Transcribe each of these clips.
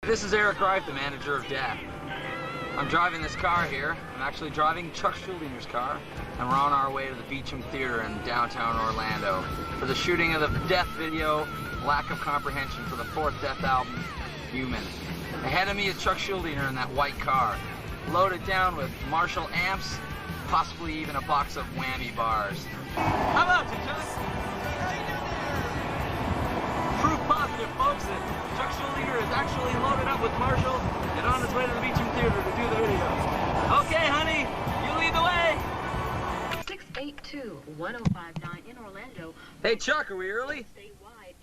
This is Eric Greif, the manager of Death. I'm driving this car here. I'm actually driving Chuck Schuldiner's car, and we're on our way to the Beecham Theater in downtown Orlando for the shooting of the Death video, Lack of Comprehension, for the fourth Death album, Human. Ahead of me is Chuck Schuldiner in that white car, loaded down with Marshall amps, possibly even a box of whammy bars. How about you, Chuck? Proof positive, folks, that Chuck Schuldiner is actually loaded up with Marshall and on his way to the Beecham Theater to do the video. Okay, honey, you lead the way. 682-1059 in Orlando. Hey, Chuck, are we early? Statewide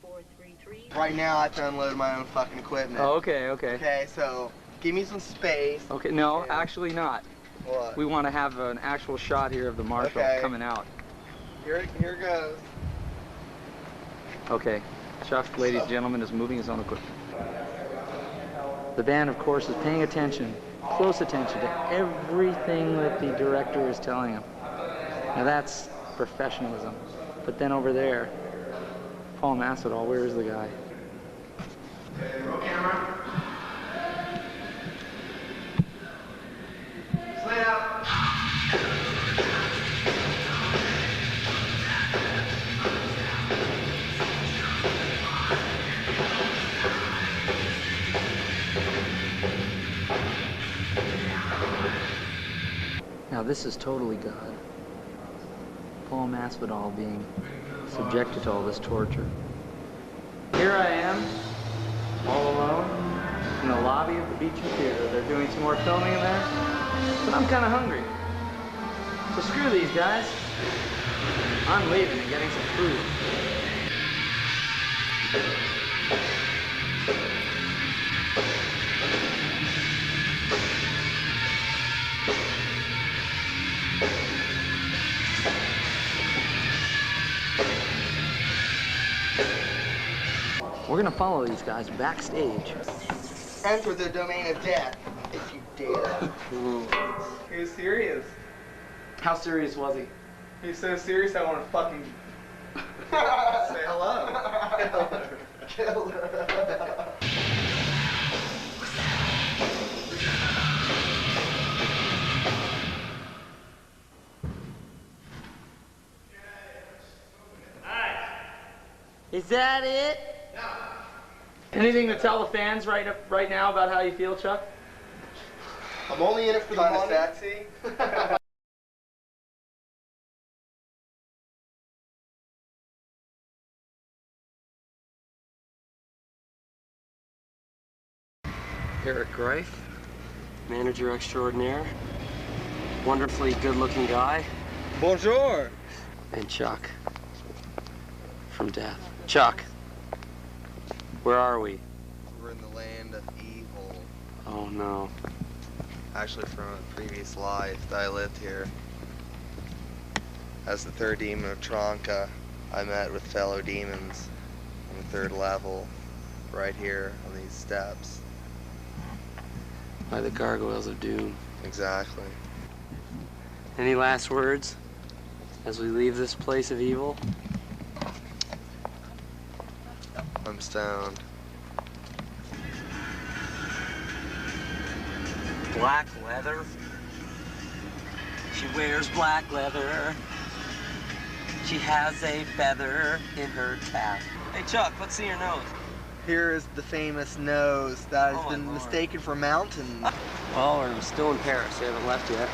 800-433. Right now, I have to unload my own fucking equipment. Oh, okay. Okay, so give me some space. Okay, no, actually not. What? We want to have an actual shot here of the Marshall coming out. Here goes. Okay, Chuck, ladies and gentlemen, is moving his own equipment. The band, of course, is paying attention, close attention to everything that the director is telling him. Now that's professionalism. But then over there, Paul Masvidal, where is the guy? Okay, roll camera. Slay out. Now this is totally God. Paul Masvidal being subjected to all this torture. Here I am, all alone, in the lobby of the Beecham Theater. They're doing some more filming in there, but I'm kind of hungry. So screw these guys. I'm leaving and getting some food. We're gonna follow these guys backstage. Enter the domain of death, if you dare. He was serious. How serious was he? He's so serious I want to fucking say hello. Killer. Is that it? No. Anything to tell the fans right now about how you feel, Chuck? I'm only in it for the money. Sexy. Eric Greif, manager extraordinaire, wonderfully good-looking guy. Bonjour. And Chuck from Death. Chuck, where are we? We're in the land of evil. Oh no. Actually, from a previous life that I lived here. As the third demon of Tronka, I met with fellow demons on the third level, right here on these steps. By the gargoyles of doom. Exactly. Any last words as we leave this place of evil? I'm stoned. Black leather. She wears black leather. She has a feather in her cap. Hey Chuck, let's see your nose. Here is the famous nose that has Oh, been my Lord. mistaken for mountains. Well, we're still in Paris. We haven't left yet.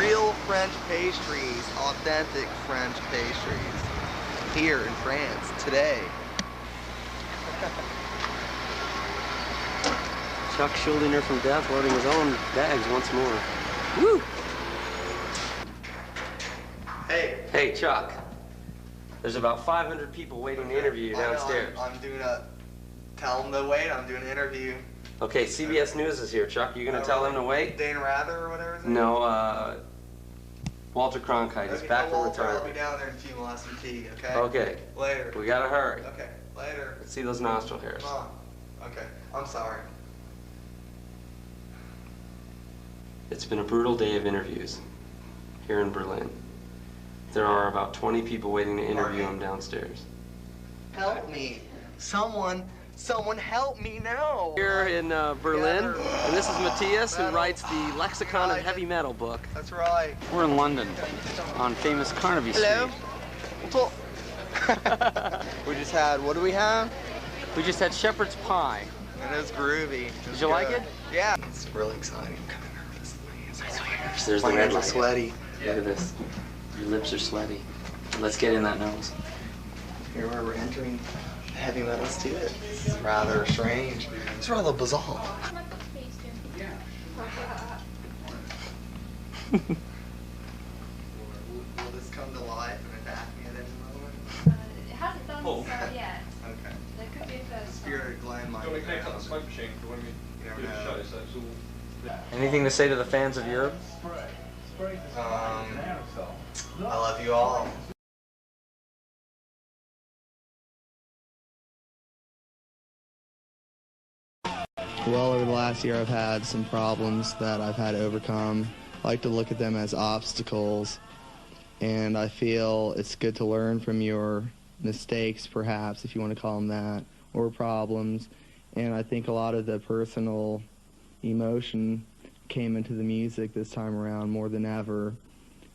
Real French pastries, authentic French pastries. Here in France, today. Chuck Schuldiner from Death loading his own bags once more. Woo! Hey. Hey, Chuck. There's about 500 people waiting to interview you downstairs. I'm doing a... Tell them to wait, I'm doing an interview. Okay, CBS News is here, Chuck. You gonna tell them to wait? Dane Rather or whatever his name is? No, Walter Cronkite. He's back from Walter, I'll be retirement. down there in a few, we'll have some tea, okay? Okay. Later. We gotta hurry. Okay, later. Let's see those nostril hairs. Come on. Okay, I'm sorry. It's been a brutal day of interviews here in Berlin. There are about 20 people waiting to interview him downstairs. Help me. Someone Someone help me now. Here in Berlin, and this is Matthias, who writes the Lexicon of Heavy Metal book. That's right. We're in London, on famous Carnaby Hello. Street. We just had, what do we have? We just had shepherd's pie. And it was groovy. Did you like it? Yeah. It's really exciting. I'm kind of nervous. There's the My red hands are light. sweaty. Look at this. Your lips are sweaty. Let's get in that nose. Here we're entering the heavy metal studio. It's rather strange. It's rather bizarre. Will this come to life and attack me at any moment? It hasn't done so yet. Okay. There could be a The first. spirit of Glenn might. Do you want me to connect up the smoke machine for when we You never do the know. show, so it's all... Anything to say to the fans of Europe? I love you all. Well, over the last year, I've had some problems that I've had to overcome. I like to look at them as obstacles, and I feel it's good to learn from your mistakes, perhaps, if you want to call them that, or problems. And I think a lot of the personal emotion came into the music this time around more than ever.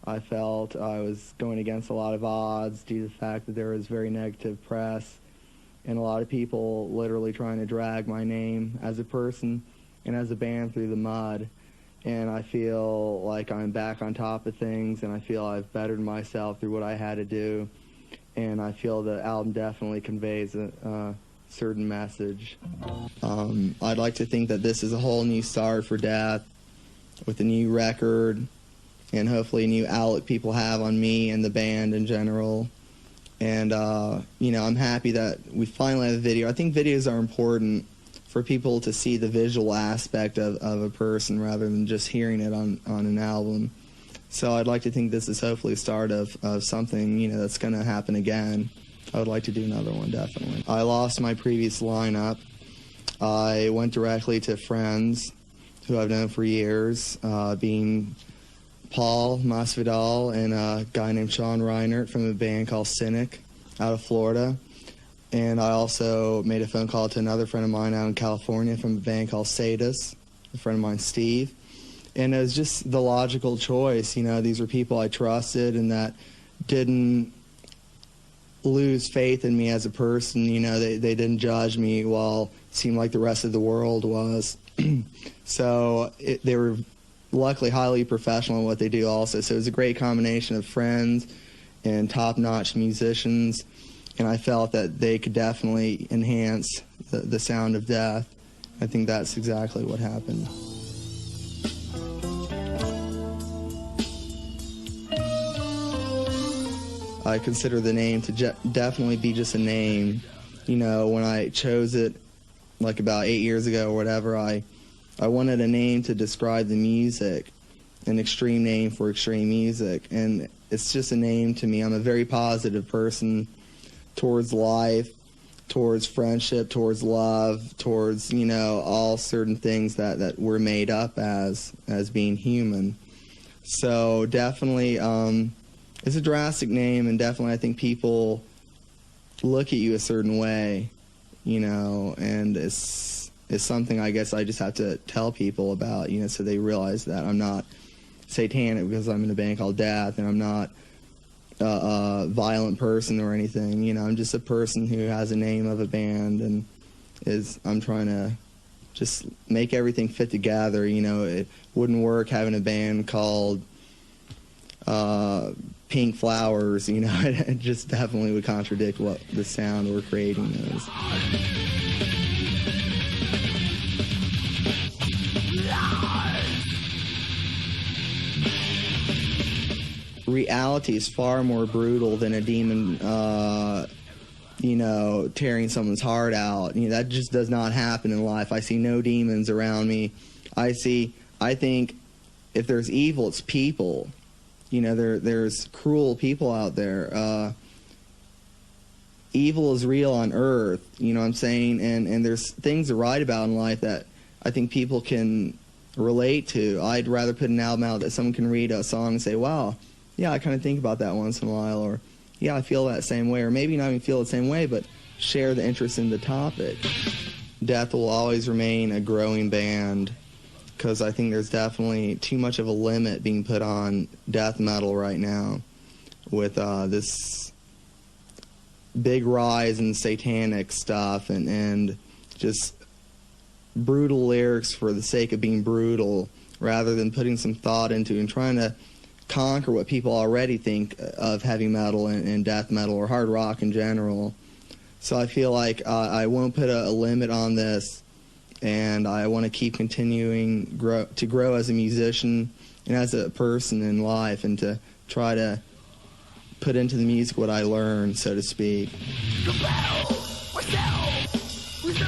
I felt I was going against a lot of odds due to the fact that there was very negative press and a lot of people literally trying to drag my name as a person and as a band through the mud. And I feel like I'm back on top of things, and I feel I've bettered myself through what I had to do. And I feel the album definitely conveys a certain message. I'd like to think that this is a whole new start for Death with a new record and hopefully a new outlet people have on me and the band in general. And, you know, I'm happy that we finally have a video. I think videos are important for people to see the visual aspect of a person rather than just hearing it on an album. So I'd like to think this is hopefully a start of something, you know, that's going to happen again. I would like to do another one, definitely. I lost my previous lineup. I went directly to friends who I've known for years, being Paul Masvidal and a guy named Sean Reinert from a band called Cynic out of Florida. And I also made a phone call to another friend of mine out in California from a band called Sadus, a friend of mine, Steve. And it was just the logical choice. You know, these were people I trusted and that didn't lose faith in me as a person. You know, they didn't judge me while it seemed like the rest of the world was. So they were luckily highly professional in what they do also. So it was a great combination of friends and top-notch musicians, and I felt that they could definitely enhance the sound of Death. I think that's exactly what happened. I consider the name to definitely be just a name. You know, when I chose it, like about 8 years ago or whatever, I wanted a name to describe the music, an extreme name for extreme music, and it's just a name to me. I'm a very positive person towards life, towards friendship, towards love, towards, you know, all certain things that we're made up as being human. So definitely, it's a drastic name, and definitely I think people look at you a certain way, you know, and it's something I guess I just have to tell people about, you know, so they realize that I'm not satanic because I'm in a band called Death, and I'm not a violent person or anything. You know, I'm just a person who has a name of a band, and I'm trying to just make everything fit together. You know, it wouldn't work having a band called Pink Flowers, you know. It just definitely would contradict what the sound we're creating is. Reality is far more brutal than a demon, you know, tearing someone's heart out. You know, that just does not happen in life. I see no demons around me. I think if there's evil, it's people. You know, there's cruel people out there. Evil is real on earth, you know what I'm saying? And there's things to write about in life that I think people can relate to. I'd rather put an album out that someone can read a song and say, wow, yeah, I kind of think about that once in a while, or yeah, I feel that same way, or maybe not even feel the same way, but share the interest in the topic. Death will always remain a growing band, because I think there's definitely too much of a limit being put on death metal right now with this big rise in satanic stuff and just brutal lyrics for the sake of being brutal, rather than putting some thought into and trying to conquer what people already think of heavy metal and death metal or hard rock in general. So I feel like I won't put a limit on this, and I want to keep continuing to grow as a musician and as a person in life, and to try to put into the music what I learned, so to speak. The battle myself with the